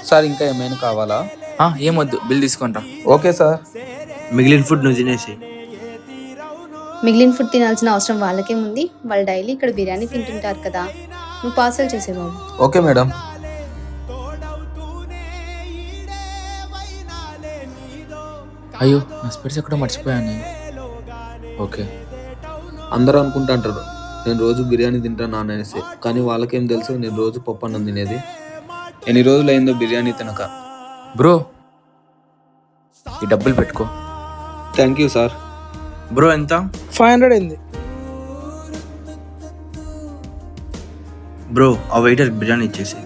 Sir ఇంకా ఏమైనా కావాలా? ఏమొద్దు, బిల్ తీసుకుంటా. Okay sir. మిగిలిన ఫుడ్ నువ్వు తినేసి. మిగిలిన ఫుడ్ తినాల్సిన అవసరం వాళ్ళకేముంది? వాళ్ళు డైలీ ఇక్కడ బిర్యానీ తింటుంటారు కదా, నువ్వు పార్సల్ చేసేవాళ్ళు. Okay madam. అయ్యో, నా స్పెట్స్ ఎక్కడో మర్చిపోయాను. ఓకే. అందరూ అనుకుంటుంటారు నేను రోజు బిర్యానీ తింటాను అనేసి, కానీ వాళ్ళకేం తెలుసు నేను రోజు పప్పు అన్నం తినేది. ఎన్ని రోజులు అయిందో బిర్యానీ తినక. బ్రో, ఈ డబ్బులు పెట్టుకో. Thank you sir. బ్రో, ఎంత? 500 అయింది. బ్రో, ఆ వెయిటర్ బిర్యానీ ఇచ్చేసి.